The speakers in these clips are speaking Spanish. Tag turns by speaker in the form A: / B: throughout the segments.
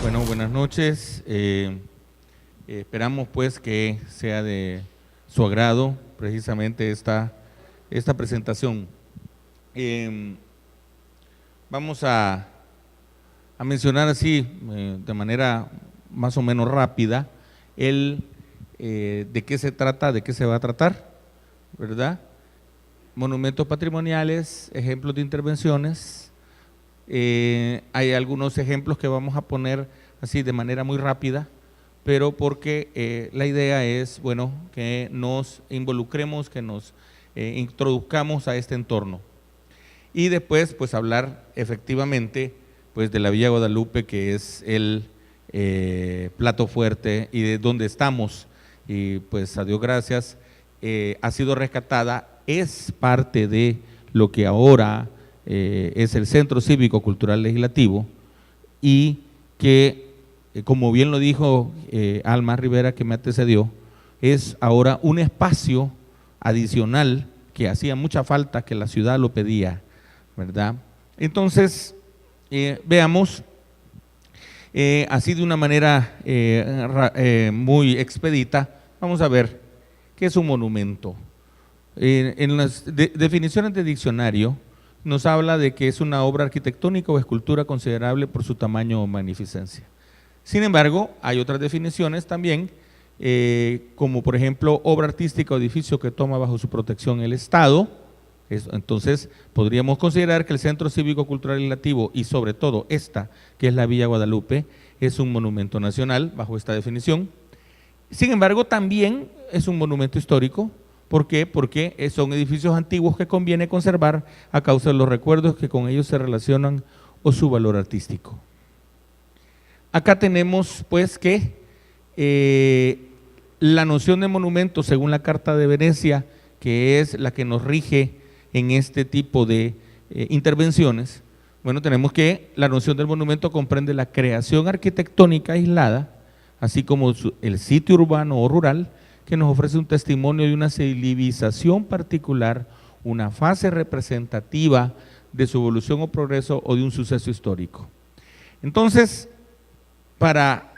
A: Bueno, buenas noches. Esperamos pues que sea de su agrado precisamente esta presentación. Vamos a mencionar así de manera más o menos rápida de qué se trata, de qué se va a tratar, ¿verdad? Monumentos patrimoniales, ejemplos de intervenciones. Hay algunos ejemplos que vamos a poner así de manera muy rápida, pero porque la idea es, bueno, que nos involucremos, que nos introduzcamos a este entorno. Y después, pues hablar efectivamente pues de la Villa Guadalupe, que es el plato fuerte y de donde estamos. Y pues a Dios gracias, ha sido rescatada, es parte de lo que ahora es el Centro Cívico Cultural Legislativo, y que, como bien lo dijo Alma Rivera, que me antecedió, es ahora un espacio adicional que hacía mucha falta, que la ciudad lo pedía, ¿verdad? Entonces, veamos, así de una manera muy expedita, vamos a ver qué es un monumento. En las definiciones de diccionario, nos habla de que es una obra arquitectónica o escultura considerable por su tamaño o magnificencia. Sin embargo, hay otras definiciones también, como por ejemplo, obra artística o edificio que toma bajo su protección el Estado. Entonces, podríamos considerar que el Centro Cívico Cultural Legislativo, y sobre todo esta, que es la Villa Guadalupe, es un monumento nacional bajo esta definición. Sin embargo, también es un monumento histórico. ¿Por qué? Porque son edificios antiguos que conviene conservar a causa de los recuerdos que con ellos se relacionan o su valor artístico. Acá tenemos pues que la noción de monumento, según la Carta de Venecia, que es la que nos rige en este tipo de intervenciones, bueno, tenemos que la noción del monumento comprende la creación arquitectónica aislada, así como el sitio urbano o rural, que nos ofrece un testimonio de una civilización particular, una fase representativa de su evolución o progreso o de un suceso histórico. Entonces, para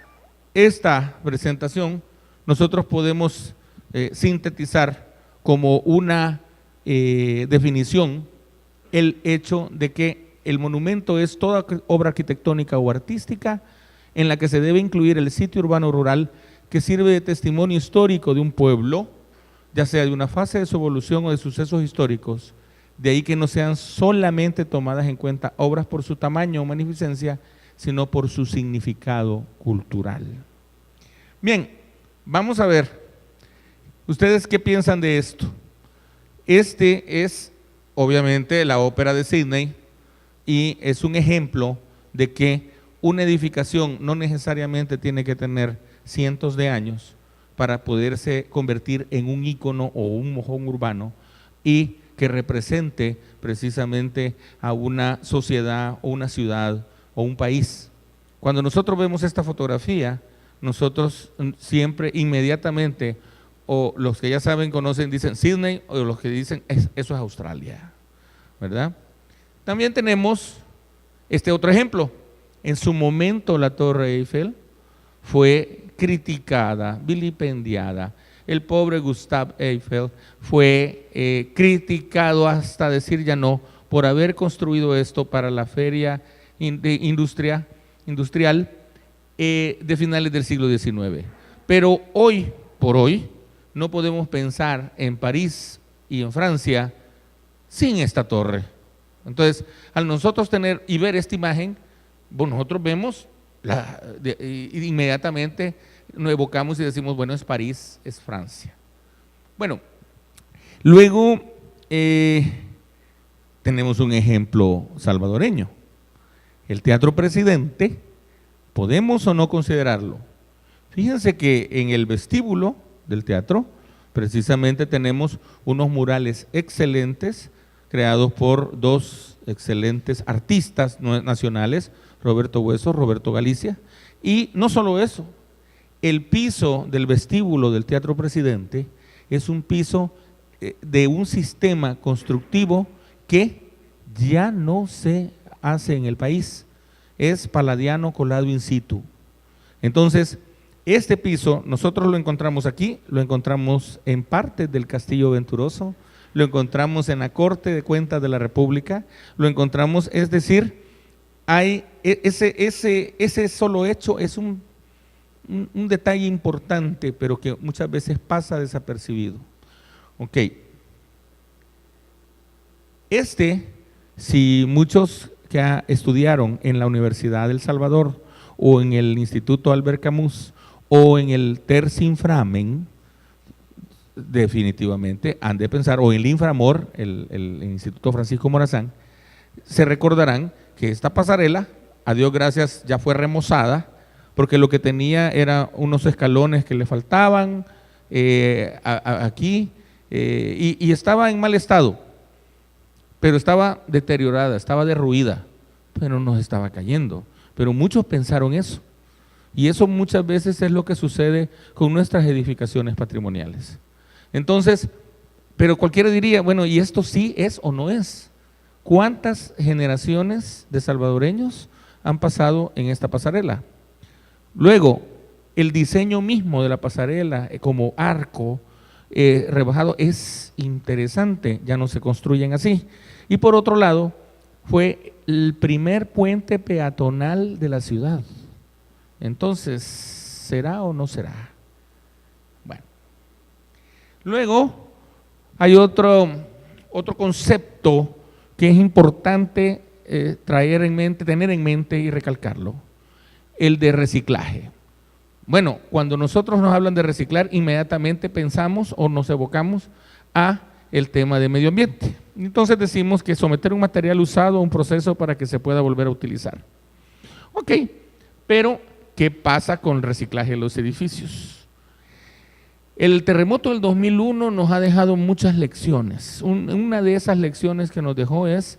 A: esta presentación, nosotros podemos sintetizar como una definición el hecho de que el monumento es toda obra arquitectónica o artística en la que se debe incluir el sitio urbano o rural que sirve de testimonio histórico de un pueblo, ya sea de una fase de su evolución o de sucesos históricos. De ahí que no sean solamente tomadas en cuenta obras por su tamaño o magnificencia, sino por su significado cultural. Bien, vamos a ver, ¿ustedes qué piensan de esto? Este es obviamente la ópera de Sydney y es un ejemplo de que una edificación no necesariamente tiene que tener cientos de años para poderse convertir en un ícono o un mojón urbano y que represente precisamente a una sociedad o una ciudad o un país. Cuando nosotros vemos esta fotografía, nosotros siempre inmediatamente, o los que ya saben, conocen, dicen Sydney, o los que dicen eso es Australia, ¿verdad? También tenemos este otro ejemplo. En su momento la Torre Eiffel fue criticada, vilipendiada. El pobre Gustave Eiffel fue criticado hasta decir ya no por haber construido esto para la feria industrial de finales del siglo XIX. Pero hoy por hoy no podemos pensar en París y en Francia sin esta torre. Entonces, al nosotros tener y ver esta imagen, bueno, nosotros vemos inmediatamente nos evocamos y decimos, bueno, es París, es Francia. Bueno, luego tenemos un ejemplo salvadoreño. El Teatro Presidente, ¿podemos o no considerarlo? Fíjense que en el vestíbulo del teatro, precisamente tenemos unos murales excelentes, creados por dos excelentes artistas nacionales, Roberto Hueso, Roberto Galicia, y no solo eso, el piso del vestíbulo del Teatro Presidente es un piso de un sistema constructivo que ya no se hace en el país, es palladiano colado in situ. Entonces, este piso nosotros lo encontramos aquí, lo encontramos en parte del Castillo Venturoso, lo encontramos en la Corte de Cuentas de la República, lo encontramos, es decir, hay ese solo hecho es un detalle importante, pero que muchas veces pasa desapercibido. Ok. Si muchos que estudiaron en la Universidad del Salvador o en el Instituto Albert Camus o en el Tercinframen, definitivamente han de pensar, o en el Inframor, el Instituto Francisco Morazán, se recordarán que esta pasarela, a Dios gracias, ya fue remozada, porque lo que tenía era unos escalones que le faltaban aquí, y estaba en mal estado, pero estaba deteriorada, estaba derruida, pero no estaba cayendo. Pero muchos pensaron eso, y eso muchas veces es lo que sucede con nuestras edificaciones patrimoniales. Entonces, pero cualquiera diría, bueno, ¿y esto sí es o no es? ¿Cuántas generaciones de salvadoreños han pasado en esta pasarela? Luego, el diseño mismo de la pasarela como arco rebajado es interesante, ya no se construyen así. Y por otro lado, fue el primer puente peatonal de la ciudad. Entonces, ¿será o no será? Bueno. Luego, hay otro concepto que es importante tener en mente y recalcarlo, el de reciclaje. Bueno, cuando nosotros nos hablan de reciclar, inmediatamente pensamos o nos evocamos a el tema de medio ambiente. Entonces decimos que someter un material usado a un proceso para que se pueda volver a utilizar. Ok, pero ¿qué pasa con el reciclaje de los edificios? El terremoto del 2001 nos ha dejado muchas lecciones. Una de esas lecciones que nos dejó es,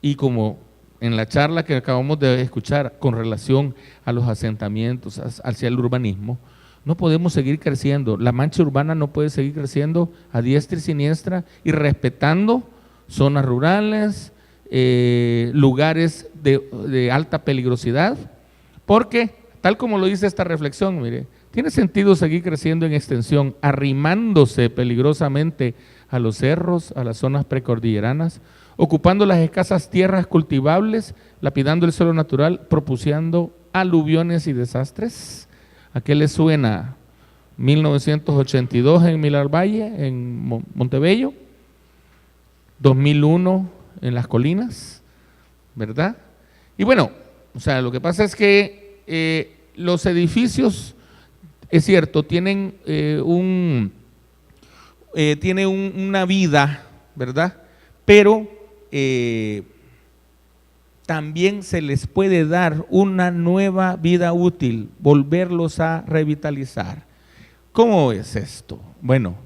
A: y como en la charla que acabamos de escuchar con relación a los asentamientos, hacia el urbanismo, no podemos seguir creciendo. La mancha urbana no puede seguir creciendo a diestra y siniestra y respetando zonas rurales, lugares de alta peligrosidad, porque tal como lo dice esta reflexión, mire, tiene sentido seguir creciendo en extensión, arrimándose peligrosamente a los cerros, a las zonas precordilleranas, ocupando las escasas tierras cultivables, lapidando el suelo natural, propiciando aluviones y desastres. ¿A qué le suena? 1982 en Milar Valle, en Montebello, 2001 en Las Colinas, ¿verdad? Y bueno, o sea, lo que pasa es que los edificios, es cierto, tienen una vida, ¿verdad? Pero también se les puede dar una nueva vida útil, volverlos a revitalizar. ¿Cómo es esto? Bueno,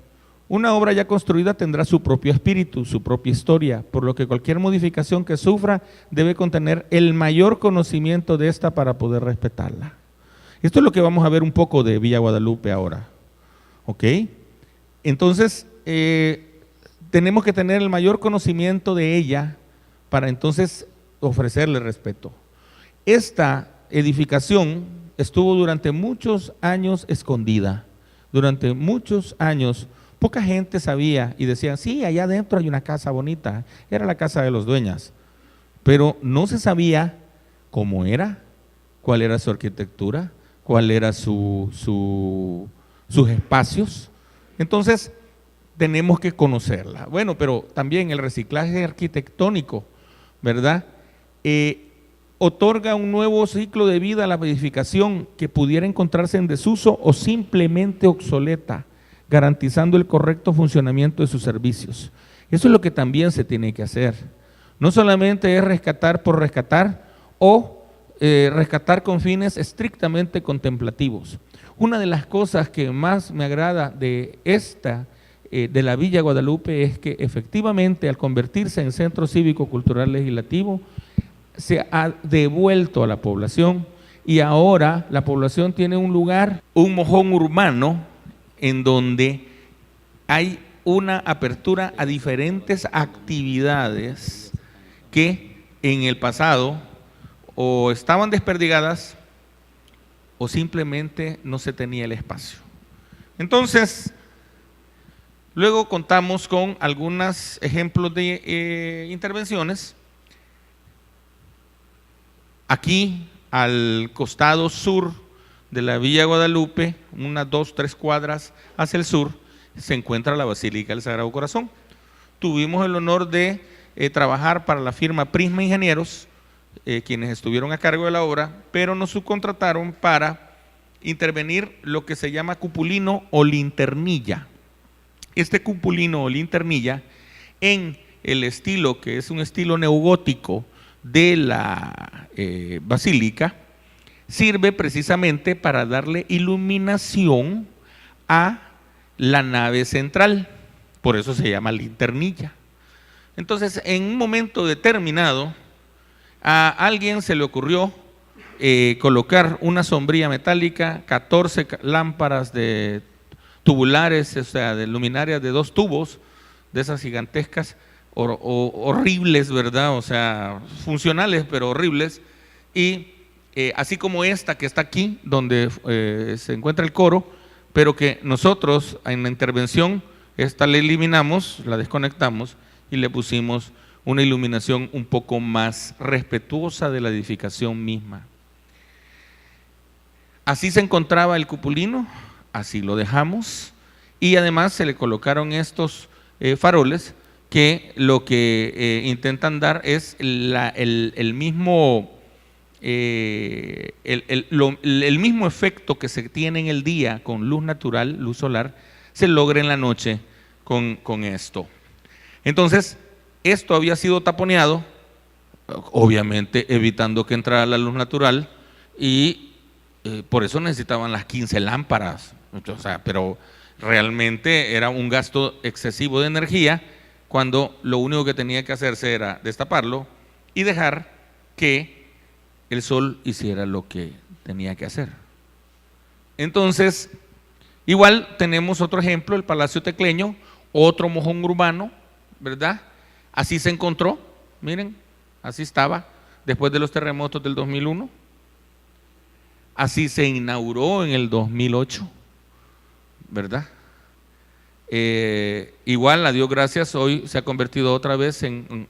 A: una obra ya construida tendrá su propio espíritu, su propia historia, por lo que cualquier modificación que sufra debe contener el mayor conocimiento de esta para poder respetarla. Esto es lo que vamos a ver un poco de Villa Guadalupe ahora, ¿ok? Entonces, tenemos que tener el mayor conocimiento de ella para entonces ofrecerle respeto. Esta edificación estuvo durante muchos años escondida, durante muchos años poca gente sabía y decían, sí, allá adentro hay una casa bonita, era la casa de los dueños, pero no se sabía cómo era, cuál era su arquitectura, cuál era sus espacios. Entonces, tenemos que conocerla. Bueno, pero también el reciclaje arquitectónico, ¿verdad? Otorga un nuevo ciclo de vida a la edificación que pudiera encontrarse en desuso o simplemente obsoleta, garantizando el correcto funcionamiento de sus servicios. Eso es lo que también se tiene que hacer. No solamente es rescatar por rescatar o rescatar con fines estrictamente contemplativos. Una de las cosas que más me agrada de de la Villa Guadalupe es que efectivamente al convertirse en centro cívico cultural legislativo se ha devuelto a la población y ahora la población tiene un lugar, un mojón urbano en donde hay una apertura a diferentes actividades que en el pasado o estaban desperdigadas o simplemente no se tenía el espacio. Entonces, luego contamos con algunos ejemplos de intervenciones. Aquí, al costado sur de la Villa Guadalupe, unas 2, 3 cuadras hacia el sur, se encuentra la Basílica del Sagrado Corazón. Tuvimos el honor de trabajar para la firma Prisma Ingenieros, quienes estuvieron a cargo de la obra, pero nos subcontrataron para intervenir lo que se llama cupulino o linternilla. Este cupulino o linternilla, en el estilo que es un estilo neogótico de la basílica, sirve precisamente para darle iluminación a la nave central, por eso se llama linternilla. Entonces, en un momento determinado, a alguien se le ocurrió colocar una sombrilla metálica, 14 lámparas de tubulares, o sea, de luminarias de 2 tubos, de esas gigantescas, horribles, ¿verdad? O sea, funcionales pero horribles, y así como esta que está aquí, donde se encuentra el coro, pero que nosotros en la intervención, esta la eliminamos, la desconectamos y le pusimos una iluminación un poco más respetuosa de la edificación misma. Así se encontraba el cupulino, así lo dejamos, y además se le colocaron estos faroles que lo que intentan dar es el mismo efecto que se tiene en el día con luz natural, luz solar, se logra en la noche con esto. Entonces, esto había sido taponeado, obviamente evitando que entrara la luz natural, y por eso necesitaban las 15 lámparas, o sea, pero realmente era un gasto excesivo de energía cuando lo único que tenía que hacerse era destaparlo y dejar que el sol hiciera lo que tenía que hacer. Entonces, igual tenemos otro ejemplo, el Palacio Tecleño, otro mojón urbano, ¿verdad? Así se encontró, miren, así estaba después de los terremotos del 2001. Así se inauguró en el 2008, ¿verdad? Igual, a Dios gracias, hoy se ha convertido otra vez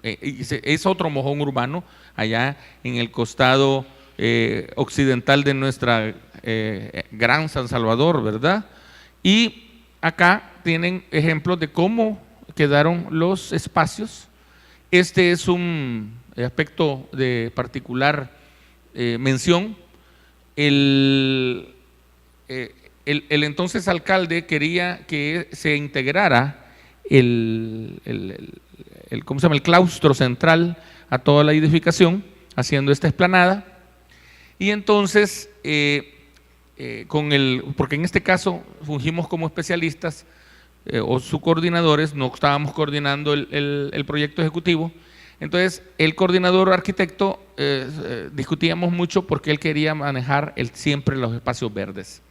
A: es otro mojón urbano, allá en el costado occidental de nuestra gran San Salvador, ¿verdad? Y acá tienen ejemplos de cómo quedaron los espacios. Este es un aspecto de particular mención. El entonces alcalde quería que se integrara ¿cómo se llama? El claustro central a toda la edificación, haciendo esta explanada. Y entonces, porque en este caso fungimos como especialistas o subcoordinadores, no estábamos coordinando el proyecto ejecutivo. Entonces, el coordinador arquitecto discutíamos mucho porque él quería manejar siempre los espacios verdes,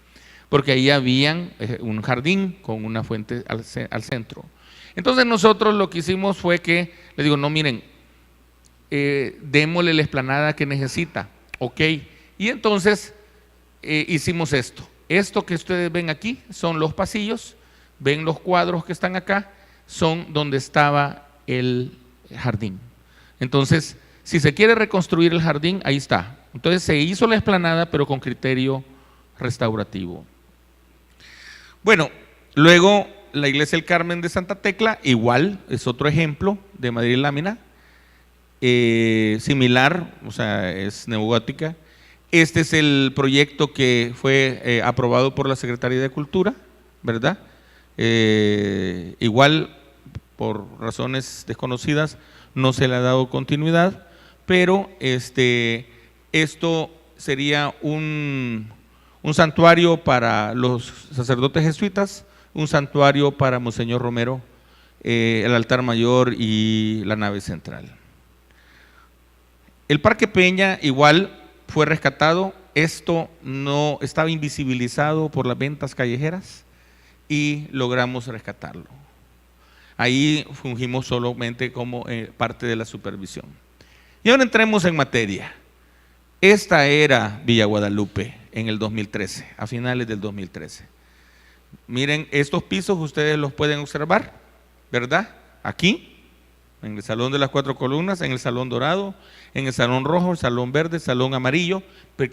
A: porque ahí habían un jardín con una fuente al centro. Entonces nosotros lo que hicimos fue que, le digo, no, miren, démosle la explanada que necesita, ok. Y entonces hicimos esto. Esto que ustedes ven aquí son los pasillos, ven los cuadros que están acá, son donde estaba el jardín. Entonces, si se quiere reconstruir el jardín, ahí está. Entonces se hizo la explanada, pero con criterio restaurativo. Bueno, luego la Iglesia del Carmen de Santa Tecla, igual, es otro ejemplo de Madrid lámina, similar, o sea, es neogótica. Este es el proyecto que fue aprobado por la Secretaría de Cultura, ¿verdad? Igual, por razones desconocidas, no se le ha dado continuidad, pero Esto sería un santuario para los sacerdotes jesuitas, un santuario para Monseñor Romero, el altar mayor y la nave central. El Parque Peña igual fue rescatado. Esto no estaba invisibilizado por las ventas callejeras y logramos rescatarlo. Ahí fungimos solamente como parte de la supervisión. Y ahora entremos en materia. Esta era Villa Guadalupe en el 2013, a finales del 2013. Miren, estos pisos ustedes los pueden observar, ¿verdad? Aquí, en el Salón de las Cuatro Columnas, en el Salón Dorado, en el Salón Rojo, el Salón Verde, el Salón Amarillo,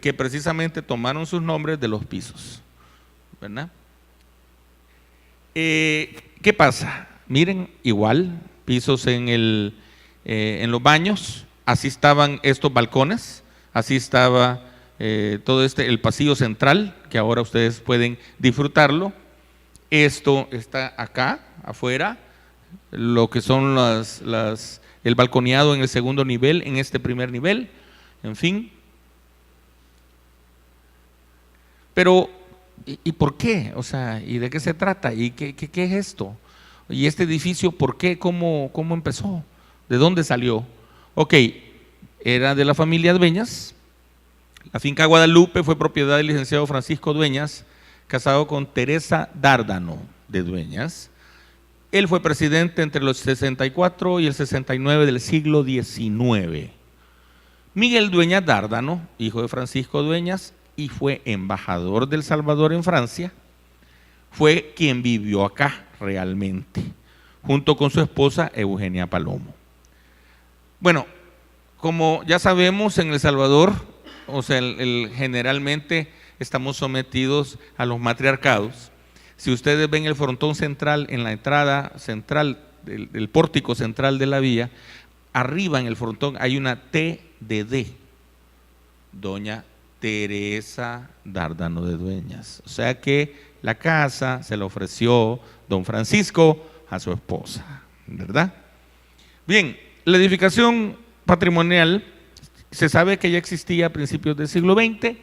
A: que precisamente tomaron sus nombres de los pisos, ¿verdad? ¿Qué pasa? Miren, igual, pisos en los baños, así estaban estos balcones, así estaba todo el pasillo central, que ahora ustedes pueden disfrutarlo. Esto está acá, afuera, lo que son el balconeado en el segundo nivel, en este primer nivel, en fin. Pero, ¿y por qué? O sea, ¿y de qué se trata? ¿Y qué es esto? ¿Y este edificio por qué? ¿Cómo empezó? ¿De dónde salió? Ok, era de la familia Dueñas. La finca Guadalupe fue propiedad del licenciado Francisco Dueñas, casado con Teresa Dárdano de Dueñas. Él fue presidente entre los 64 y el 69 del siglo XIX. Miguel Dueñas Dárdano, hijo de Francisco Dueñas, y fue embajador del Salvador en Francia, fue quien vivió acá realmente, junto con su esposa Eugenia Palomo. Bueno, como ya sabemos, en El Salvador, o sea, generalmente estamos sometidos a los matriarcados. Si ustedes ven el frontón central en la entrada central del pórtico central de la vía, arriba en el frontón hay una T de D, doña Teresa Dárdano de Dueñas. O sea que la casa se la ofreció don Francisco a su esposa, ¿verdad? Bien, la edificación patrimonial se sabe que ya existía a principios del siglo XX.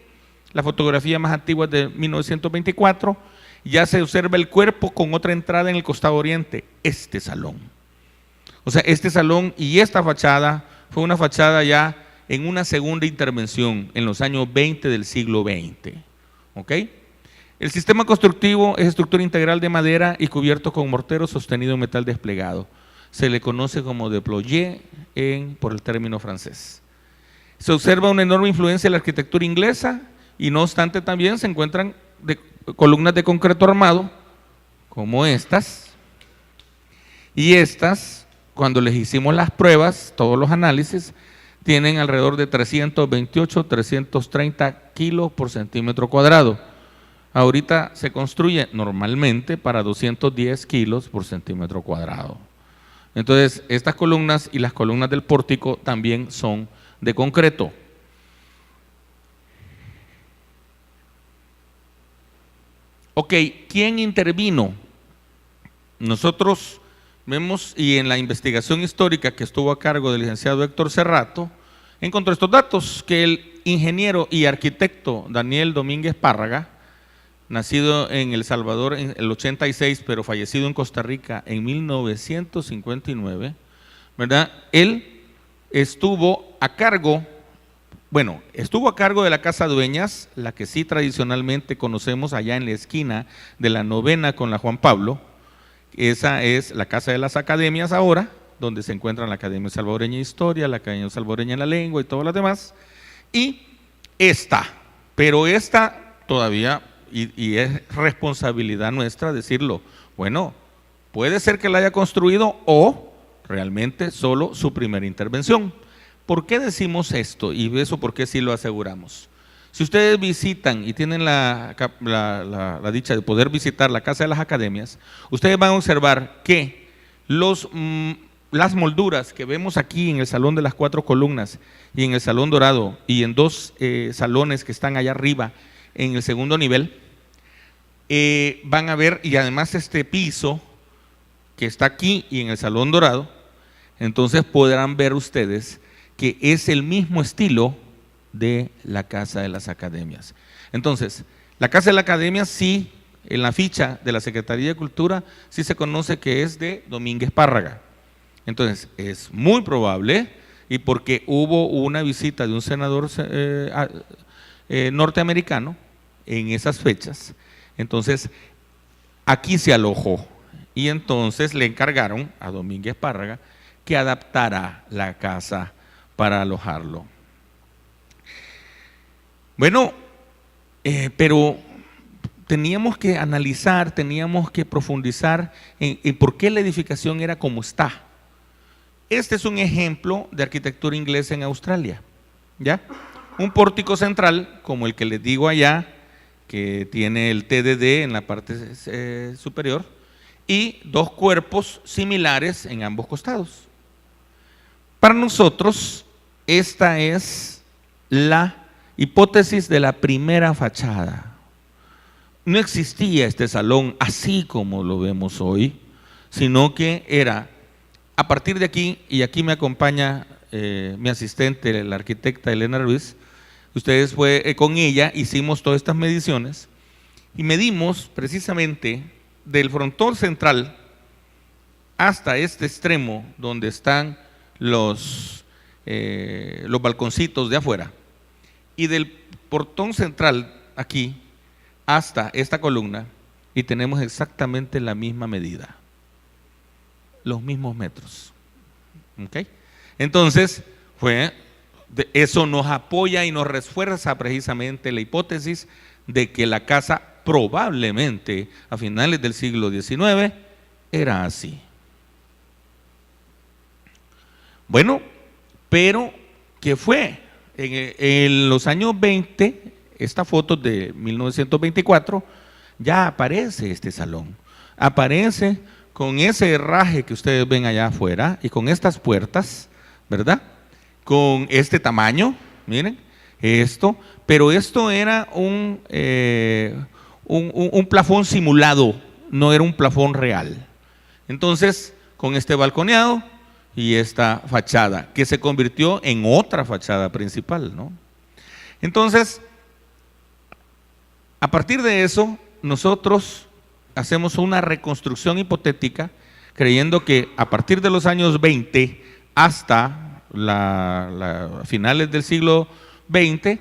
A: La fotografía más antigua es de 1924. Ya se observa el cuerpo con otra entrada en el costado oriente, este salón. O sea, este salón y esta fachada fue una fachada ya en una segunda intervención en los años 20 del siglo XX. ¿Ok? El sistema constructivo es estructura integral de madera y cubierto con mortero sostenido en metal desplegado. Se le conoce como déployé por el término francés. Se observa una enorme influencia de la arquitectura inglesa y no obstante también se encuentran columnas de concreto armado como estas, y estas, cuando les hicimos las pruebas, todos los análisis, tienen alrededor de 328, 330 kilos por centímetro cuadrado. Ahorita se construye normalmente para 210 kilos por centímetro cuadrado. Entonces, estas columnas y las columnas del pórtico también son de concreto. Ok, ¿quién intervino? Nosotros vemos, y en la investigación histórica que estuvo a cargo del licenciado Héctor Cerrato, encontró estos datos, que el ingeniero y arquitecto Daniel Domínguez Párraga, nacido en El Salvador en el 86, pero fallecido en Costa Rica en 1959, ¿verdad? Él estuvo a cargo de la Casa Dueñas, la que sí tradicionalmente conocemos allá en la esquina de la Novena con la Juan Pablo. Esa es la Casa de las Academias ahora, donde se encuentran la Academia Salvadoreña de Historia, la Academia Salvadoreña de la Lengua y todas las demás. Y esta todavía, y es responsabilidad nuestra decirlo, bueno, puede ser que la haya construido o realmente solo su primera intervención. ¿Por qué decimos esto? Y eso por qué sí lo aseguramos. Si ustedes visitan y tienen la dicha de poder visitar la Casa de las Academias, ustedes van a observar que las molduras que vemos aquí en el Salón de las Cuatro Columnas y en el Salón Dorado y en dos salones que están allá arriba en el segundo nivel, van a ver, y además este piso que está aquí y en el Salón Dorado, entonces podrán ver ustedes que es el mismo estilo de la Casa de las Academias. Entonces, la Casa de la Academia sí, en la ficha de la Secretaría de Cultura, sí se conoce que es de Domínguez Párraga. Entonces, es muy probable, y porque hubo una visita de un senador norteamericano en esas fechas, entonces aquí se alojó y entonces le encargaron a Domínguez Párraga que adaptara la casa para alojarlo. Bueno, pero teníamos que analizar, teníamos que profundizar en por qué la edificación era como está. Este es un ejemplo de arquitectura inglesa en Australia, ¿ya? Un pórtico central, como el que les digo allá, que tiene el TDD en la parte superior, y dos cuerpos similares en ambos costados. Para nosotros, esta es la hipótesis de la primera fachada. No existía este salón así como lo vemos hoy, sino que era a partir de aquí, y aquí me acompaña mi asistente, la arquitecta Elena Ruiz. Ustedes con ella hicimos todas estas mediciones y medimos precisamente del frontón central hasta este extremo donde están los balconcitos de afuera, y del portón central aquí hasta esta columna, y tenemos exactamente la misma medida, los mismos metros. ¿Okay? Entonces, eso nos apoya y nos refuerza precisamente la hipótesis de que la casa probablemente a finales del siglo XIX era así. Bueno, pero ¿qué fue? En los años 20, esta foto de 1924, ya aparece este salón. Aparece con ese herraje que ustedes ven allá afuera y con estas puertas, ¿verdad? Con este tamaño, miren, esto, pero esto era un plafón simulado, no era un plafón real. Entonces, con este balconeado y esta fachada, que se convirtió en otra fachada principal, ¿no? Entonces, a partir de eso, nosotros hacemos una reconstrucción hipotética, creyendo que a partir de los años 20 hasta finales del siglo XX,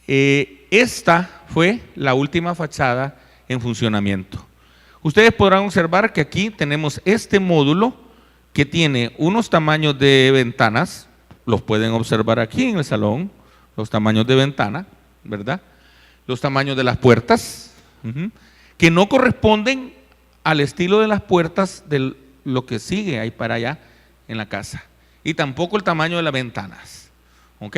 A: esta fue la última fachada en funcionamiento. Ustedes podrán observar que aquí tenemos este módulo que tiene unos tamaños de ventanas, los pueden observar aquí en el salón, los tamaños de ventana, ¿verdad? Los tamaños de las puertas, que no corresponden al estilo de las puertas de lo que sigue ahí para allá en la casa, y tampoco el tamaño de las ventanas. ¿Ok?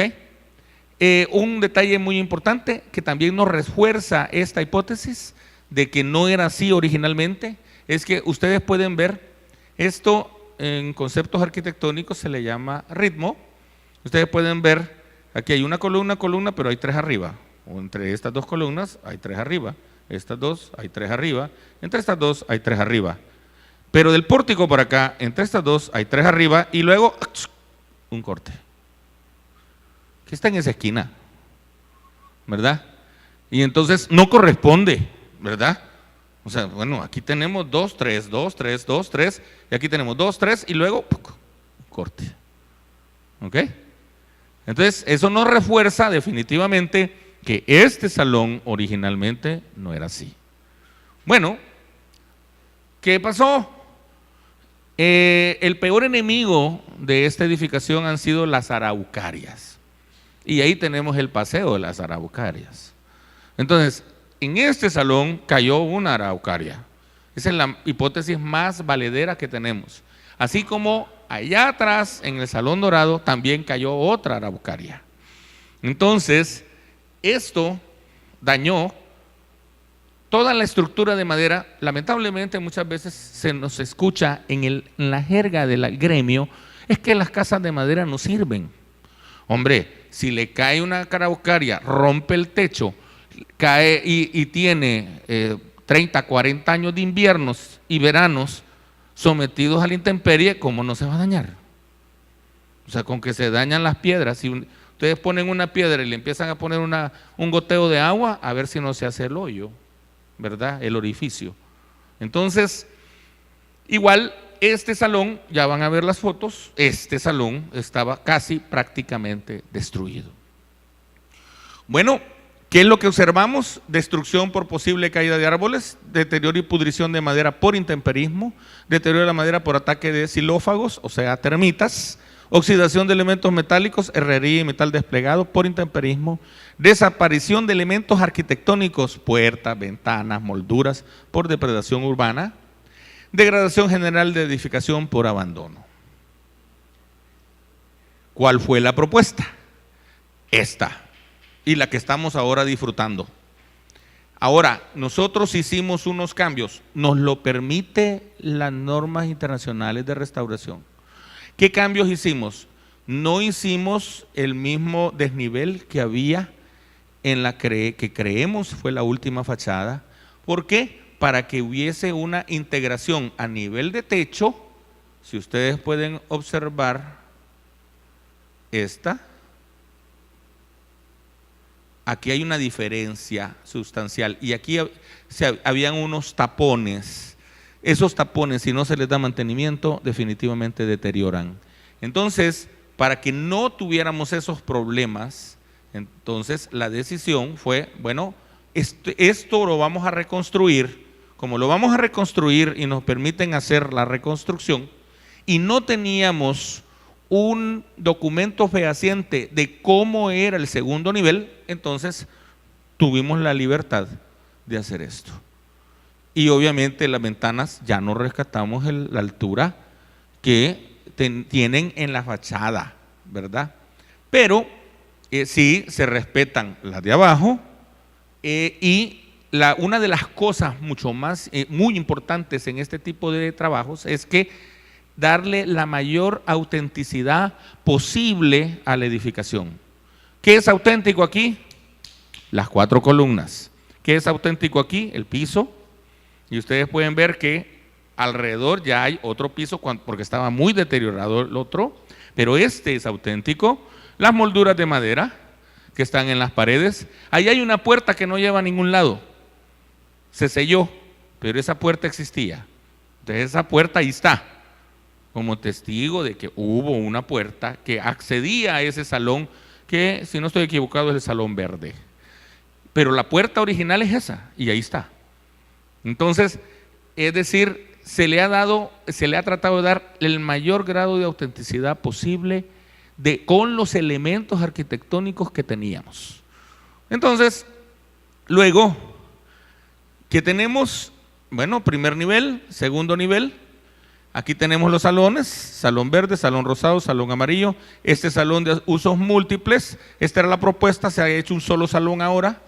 A: Un detalle muy importante que también nos refuerza esta hipótesis de que no era así originalmente, es que ustedes pueden ver esto en conceptos arquitectónicos, se le llama ritmo. Ustedes pueden ver, aquí hay una columna, pero hay tres arriba, o entre estas dos columnas hay tres arriba, estas dos hay tres arriba, entre estas dos hay tres arriba, pero del pórtico por acá, entre estas dos hay tres arriba, y luego un corte que está en esa esquina, ¿verdad? Y entonces no corresponde, ¿verdad? O sea, bueno, aquí tenemos 2, 3, 2, 3, 2, 3, y aquí tenemos 2, 3, y luego corte. ¿Ok? Entonces, eso nos refuerza definitivamente que este salón originalmente no era así. Bueno, ¿qué pasó? El peor enemigo de esta edificación han sido las araucarias. Y ahí tenemos el paseo de las araucarias. Entonces, en este salón cayó una araucaria. Esa es la hipótesis más valedera que tenemos. Así como allá atrás, en el Salón Dorado, también cayó otra araucaria. Entonces, esto dañó toda la estructura de madera. Lamentablemente, muchas veces se nos escucha en la jerga del gremio, es que las casas de madera no sirven. Hombre, si le cae una araucaria, rompe el techo, cae y tiene 30, 40 años de inviernos y veranos sometidos a la intemperie, ¿cómo no se va a dañar? O sea, con que se dañan las piedras, Ustedes ponen una piedra y le empiezan a poner un goteo de agua, a ver si no se hace el hoyo, ¿verdad? El orificio. Entonces, igual este salón, ya van a ver las fotos, este salón estaba casi prácticamente destruido. Bueno, ¿qué es lo que observamos? Destrucción por posible caída de árboles, deterioro y pudrición de madera por intemperismo, deterioro de la madera por ataque de xilófagos, o sea, termitas, oxidación de elementos metálicos, herrería y metal desplegado por intemperismo, desaparición de elementos arquitectónicos, puertas, ventanas, molduras por depredación urbana, degradación general de edificación por abandono. ¿Cuál fue la propuesta? Esta, y la que estamos ahora disfrutando. Ahora, nosotros hicimos unos cambios, nos lo permite las normas internacionales de restauración. ¿Qué cambios hicimos? No hicimos el mismo desnivel que había en la que creemos fue la última fachada. ¿Por qué? Para que hubiese una integración a nivel de techo. Si ustedes pueden observar esta, aquí hay una diferencia sustancial y aquí habían unos tapones. Esos tapones, si no se les da mantenimiento, definitivamente deterioran. Entonces, para que no tuviéramos esos problemas, entonces la decisión fue, bueno, esto lo vamos a reconstruir. Como lo vamos a reconstruir y nos permiten hacer la reconstrucción, y no teníamos un documento fehaciente de cómo era el segundo nivel, entonces tuvimos la libertad de hacer esto. Y obviamente las ventanas ya no rescatamos la altura que tienen en la fachada, ¿verdad? Pero sí se respetan las de abajo y una de las cosas muy importantes en este tipo de trabajos es que darle la mayor autenticidad posible a la edificación. ¿Qué es auténtico aquí? Las 4 columnas. ¿Qué es auténtico aquí? El piso. Y ustedes pueden ver que alrededor ya hay otro piso porque estaba muy deteriorado el otro, pero este es auténtico. Las molduras de madera que están en las paredes. Ahí hay una puerta que no lleva a ningún lado. Se selló, pero esa puerta existía. Entonces esa puerta ahí está, como testigo de que hubo una puerta que accedía a ese salón que, si no estoy equivocado, es el salón verde. Pero la puerta original es esa y ahí está. Entonces, es decir, se le ha tratado de dar el mayor grado de autenticidad posible con los elementos arquitectónicos que teníamos. Entonces, luego que tenemos, bueno, primer nivel, segundo nivel, aquí tenemos los salones, salón verde, salón rosado, salón amarillo, este salón de usos múltiples, esta era la propuesta, se ha hecho un solo salón ahora.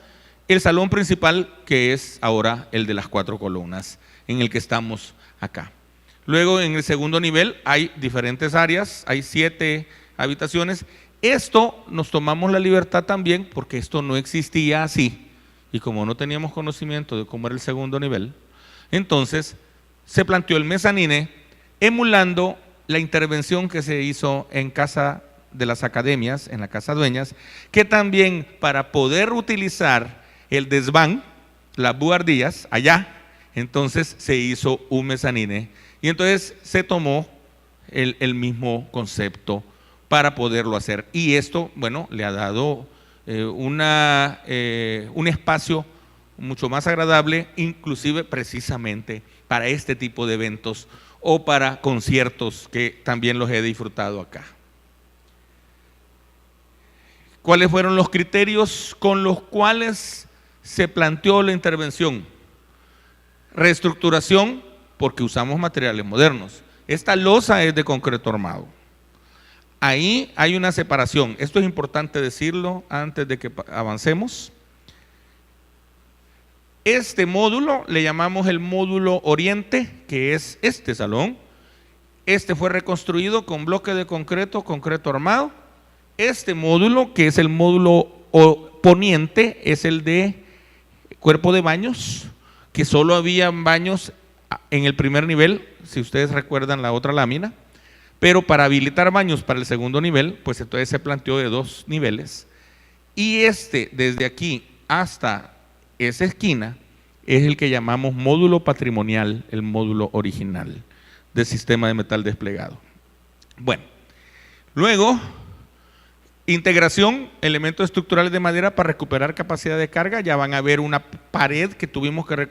A: El salón principal, que es ahora el de las 4 columnas, en el que estamos acá. Luego, en el segundo nivel, hay diferentes áreas, hay 7 habitaciones. Esto nos tomamos la libertad también, porque esto no existía así, y como no teníamos conocimiento de cómo era el segundo nivel, entonces se planteó el mezanine, emulando la intervención que se hizo en Casa de las Academias, en la Casa Dueñas, que también para poder utilizar el desván, las buhardillas, allá, entonces se hizo un mezanine y entonces se tomó el mismo concepto para poderlo hacer. Y esto, bueno, le ha dado un espacio mucho más agradable, inclusive precisamente para este tipo de eventos o para conciertos que también los he disfrutado acá. ¿Cuáles fueron los criterios con los cuales se planteó la intervención? Reestructuración, porque usamos materiales modernos. Esta losa es de concreto armado. Ahí hay una separación. Esto es importante decirlo antes de que avancemos. Este módulo le llamamos el módulo Oriente, que es este salón. Este fue reconstruido con bloque de concreto armado. Este módulo, que es el módulo Poniente, es el de cuerpo de baños, que solo había baños en el primer nivel, si ustedes recuerdan la otra lámina, Pero para habilitar baños para el segundo nivel, pues entonces se planteó de 2 niveles. Y desde aquí hasta esa esquina, es el que llamamos módulo patrimonial, el módulo original del sistema de metal desplegado. Bueno, luego, integración, elementos estructurales de madera para recuperar capacidad de carga. Ya van a ver una pared que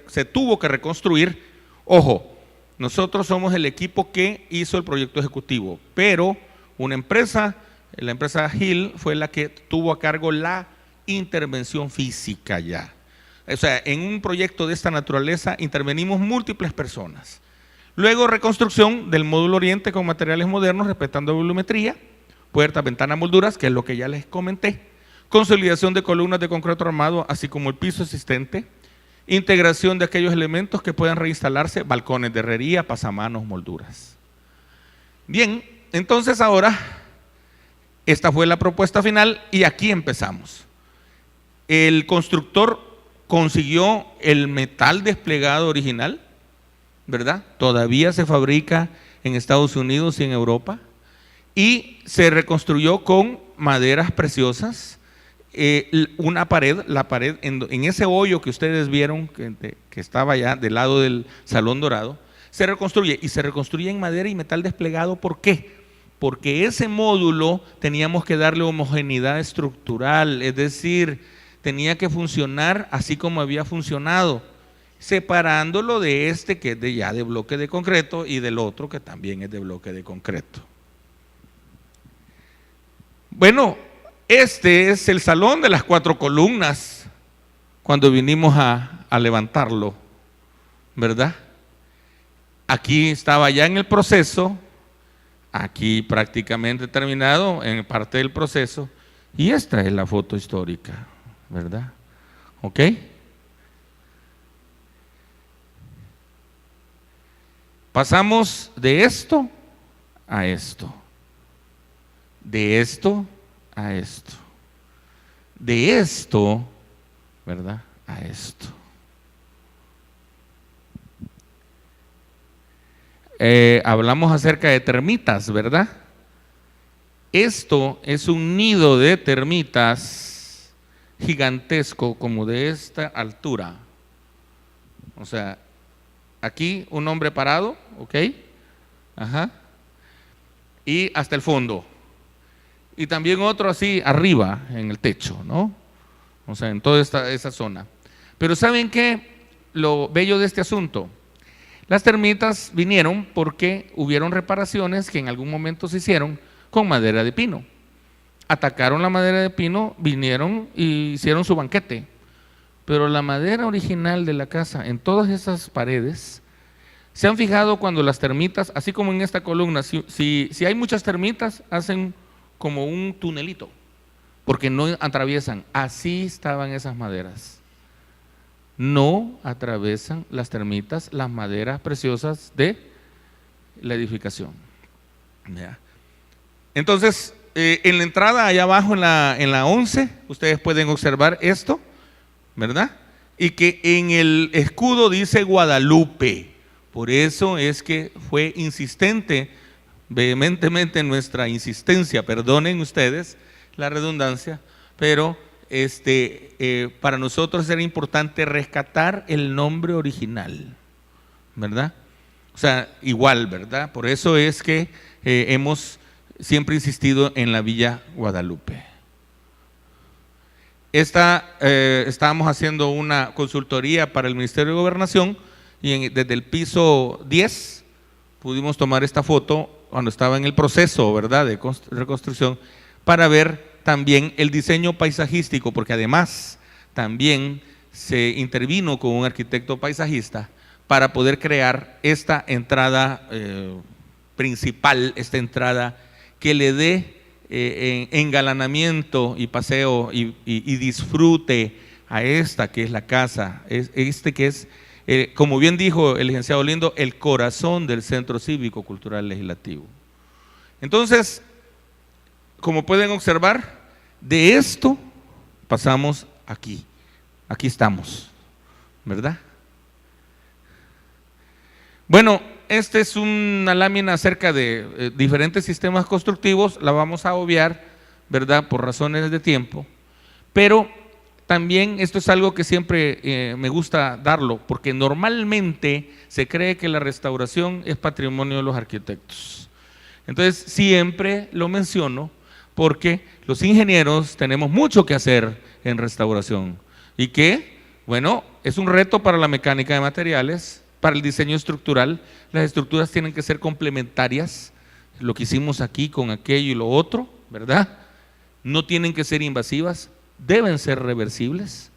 A: se tuvo que reconstruir. Ojo, nosotros somos el equipo que hizo el proyecto ejecutivo, pero una empresa, la empresa Hill, fue la que tuvo a cargo la intervención física ya. O sea, en un proyecto de esta naturaleza intervenimos múltiples personas. Luego, reconstrucción del módulo oriente con materiales modernos, respetando volumetría, puertas, ventanas, molduras, que es lo que ya les comenté. Consolidación de columnas de concreto armado, así como el piso existente. Integración de aquellos elementos que puedan reinstalarse, balcones de herrería, pasamanos, molduras. Bien, entonces ahora, esta fue la propuesta final y aquí empezamos. El constructor consiguió el metal desplegado original, ¿verdad? Todavía se fabrica en Estados Unidos y en Europa, y se reconstruyó con maderas preciosas, una pared, la pared en ese hoyo que ustedes vieron que estaba ya del lado del Salón Dorado, se reconstruye, y se reconstruye en madera y metal desplegado. ¿Por qué? Porque ese módulo teníamos que darle homogeneidad estructural, es decir, tenía que funcionar así como había funcionado, separándolo de que es ya de bloque de concreto y del otro que también es de bloque de concreto. Bueno, este es el salón de las 4 columnas cuando vinimos a levantarlo, ¿verdad? Aquí estaba ya en el proceso, aquí prácticamente terminado en parte del proceso, y esta es la foto histórica, ¿verdad? ¿Ok? Pasamos de esto a esto, de esto a esto, de esto, ¿verdad?, a esto. Hablamos acerca de termitas, ¿verdad? Esto es un nido de termitas gigantesco, como de esta altura. O sea, aquí un hombre parado, ¿ok? Ajá. Y hasta el fondo. Y también otro así arriba, en el techo, ¿no? O sea, en toda esa zona. Pero ¿saben qué? Lo bello de este asunto. Las termitas vinieron porque hubieron reparaciones que en algún momento se hicieron con madera de pino. Atacaron la madera de pino, vinieron y hicieron su banquete. Pero la madera original de la casa, en todas esas paredes, ¿se han fijado cuando las termitas, así como en esta columna, si hay muchas termitas, hacen como un tunelito, porque no atraviesan? Así estaban esas maderas. No atravesan las termitas las maderas preciosas de la edificación. ¿Ya? Entonces, en la entrada allá abajo, en la 11, ustedes pueden observar esto, ¿verdad? Y que en el escudo dice Guadalupe. Por eso es que fue insistente, vehementemente nuestra insistencia, perdonen ustedes la redundancia, pero para nosotros era importante rescatar el nombre original, ¿verdad? O sea, igual, ¿verdad? Por eso es que hemos siempre insistido en la Villa Guadalupe. Estábamos haciendo una consultoría para el Ministerio de Gobernación y desde el piso 10 pudimos tomar esta foto cuando estaba en el proceso, ¿verdad?, de reconstrucción, para ver también el diseño paisajístico, porque además también se intervino con un arquitecto paisajista para poder crear esta entrada principal, esta entrada que le dé engalanamiento y paseo y disfrute a esta que es la casa, que es, como bien dijo el licenciado Lindo, el corazón del Centro Cívico Cultural Legislativo. Entonces, como pueden observar, de esto pasamos aquí estamos, ¿verdad? Bueno, esta es una lámina acerca de diferentes sistemas constructivos, la vamos a obviar, ¿verdad? Por razones de tiempo, pero también esto es algo que siempre me gusta darlo, porque normalmente se cree que la restauración es patrimonio de los arquitectos. Entonces siempre lo menciono porque los ingenieros tenemos mucho que hacer en restauración y que, bueno, es un reto para la mecánica de materiales, para el diseño estructural. Las estructuras tienen que ser complementarias, lo que hicimos aquí con aquello y lo otro, ¿verdad? No tienen que ser invasivas, deben ser reversibles,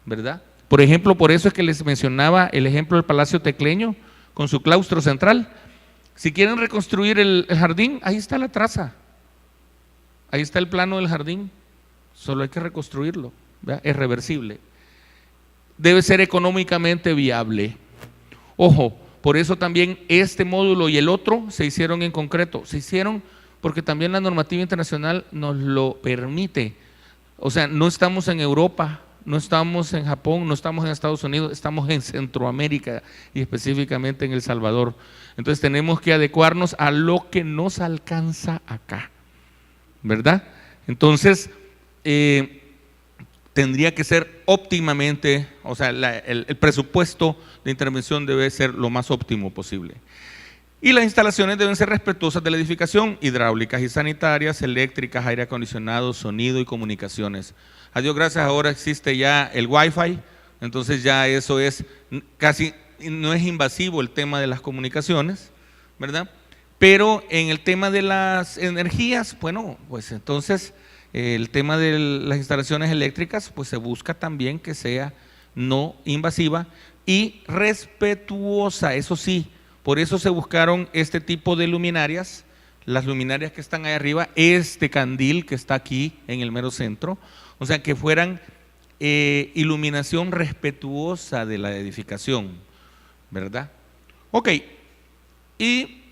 A: ¿verdad? Por ejemplo, por eso es que les mencionaba el ejemplo del Palacio Tecleño con su claustro central. Si quieren reconstruir el jardín, ahí está la traza, ahí está el plano del jardín, solo hay que reconstruirlo, ¿verdad? Es reversible. Debe ser económicamente viable. Ojo, por eso también este módulo y el otro se hicieron en concreto, se hicieron porque también la normativa internacional nos lo permite. O sea, no estamos en Europa, no estamos en Japón, no estamos en Estados Unidos, estamos en Centroamérica y específicamente en El Salvador. Entonces tenemos que adecuarnos a lo que nos alcanza acá, ¿verdad? Entonces, tendría que ser óptimamente, o sea, el presupuesto de intervención debe ser lo más óptimo posible. Y las instalaciones deben ser respetuosas de la edificación, hidráulicas y sanitarias, eléctricas, aire acondicionado, sonido y comunicaciones. A Dios gracias, ahora existe ya el Wi-Fi, entonces ya eso es casi, no es invasivo el tema de las comunicaciones, ¿verdad? Pero en el tema de las energías, bueno, pues entonces el tema de las instalaciones eléctricas, pues se busca también que sea no invasiva y respetuosa, eso sí. Por eso se buscaron este tipo de luminarias, las luminarias que están ahí arriba, este candil que está aquí en el mero centro, o sea, que fueran iluminación respetuosa de la edificación, ¿verdad? Ok, y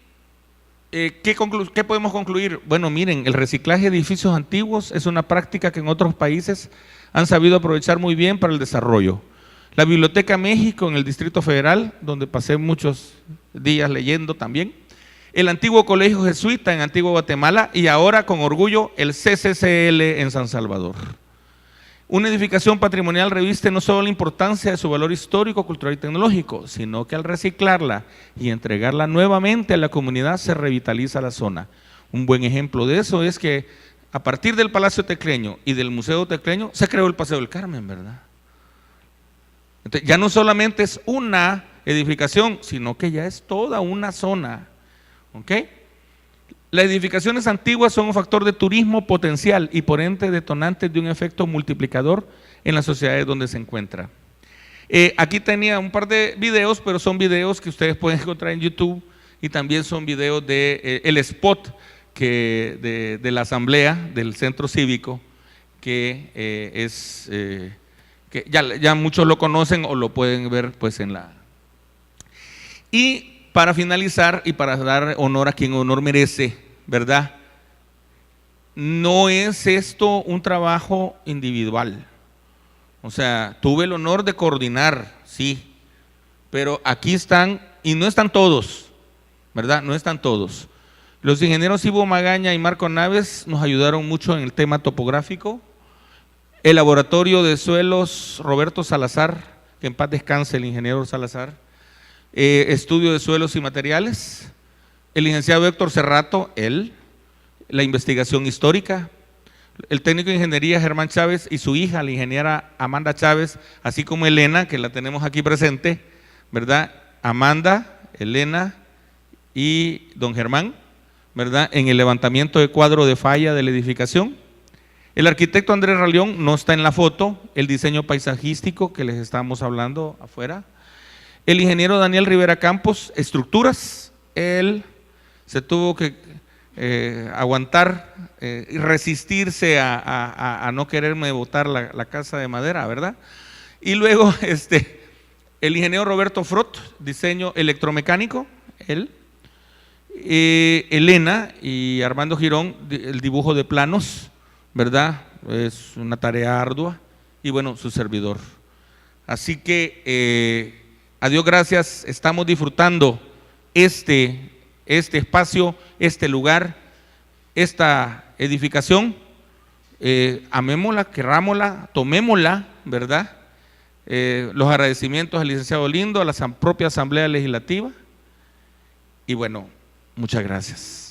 A: ¿qué podemos concluir? Bueno, miren, el reciclaje de edificios antiguos es una práctica que en otros países han sabido aprovechar muy bien para el desarrollo. La Biblioteca México en el Distrito Federal, donde pasé muchos días leyendo también, el antiguo Colegio Jesuita en Antigua Guatemala y ahora con orgullo el CCCL en San Salvador. Una edificación patrimonial reviste no solo la importancia de su valor histórico, cultural y tecnológico, sino que al reciclarla y entregarla nuevamente a la comunidad se revitaliza la zona. Un buen ejemplo de eso es que a partir del Palacio Tecleño y del Museo Tecleño se creó el Paseo del Carmen, ¿verdad? Entonces, ya no solamente es una edificación, sino que ya es toda una zona, ¿ok? Las edificaciones antiguas son un factor de turismo potencial y por ende detonantes de un efecto multiplicador en las sociedades donde se encuentra. Aquí tenía un par de videos, pero son videos que ustedes pueden encontrar en YouTube y también son videos de el spot de la asamblea del centro cívico que es… que ya muchos lo conocen o lo pueden ver pues en la… Y para finalizar y para dar honor a quien honor merece, ¿verdad? No es esto un trabajo individual. O sea, tuve el honor de coordinar, sí, pero aquí están, y no están todos, ¿verdad? No están todos. Los ingenieros Ivo Magaña y Marco Naves nos ayudaron mucho en el tema topográfico. El laboratorio de suelos Roberto Salazar, que en paz descanse el ingeniero Salazar, estudio de suelos y materiales, el licenciado Héctor Cerrato, la investigación histórica, el técnico de ingeniería Germán Chávez y su hija, la ingeniera Amanda Chávez, así como Elena, que la tenemos aquí presente, ¿verdad? Amanda, Elena y don Germán, ¿verdad? En el levantamiento de cuadro de falla de la edificación. El arquitecto Andrés Raleón no está en la foto, el diseño paisajístico que les estábamos hablando afuera. El ingeniero Daniel Rivera Campos, estructuras, él se tuvo que aguantar y resistirse a no quererme botar la casa de madera, ¿verdad? Y luego el ingeniero Roberto Frot, diseño electromecánico, él. Elena y Armando Girón, el dibujo de planos, ¿verdad? Es una tarea ardua. Y bueno, su servidor. Así que… a Dios gracias, estamos disfrutando este espacio, este lugar, esta edificación. Amémosla, querrámosla, tomémosla, ¿verdad? Los agradecimientos al licenciado Lindo, a la propia Asamblea Legislativa. Y bueno, muchas gracias.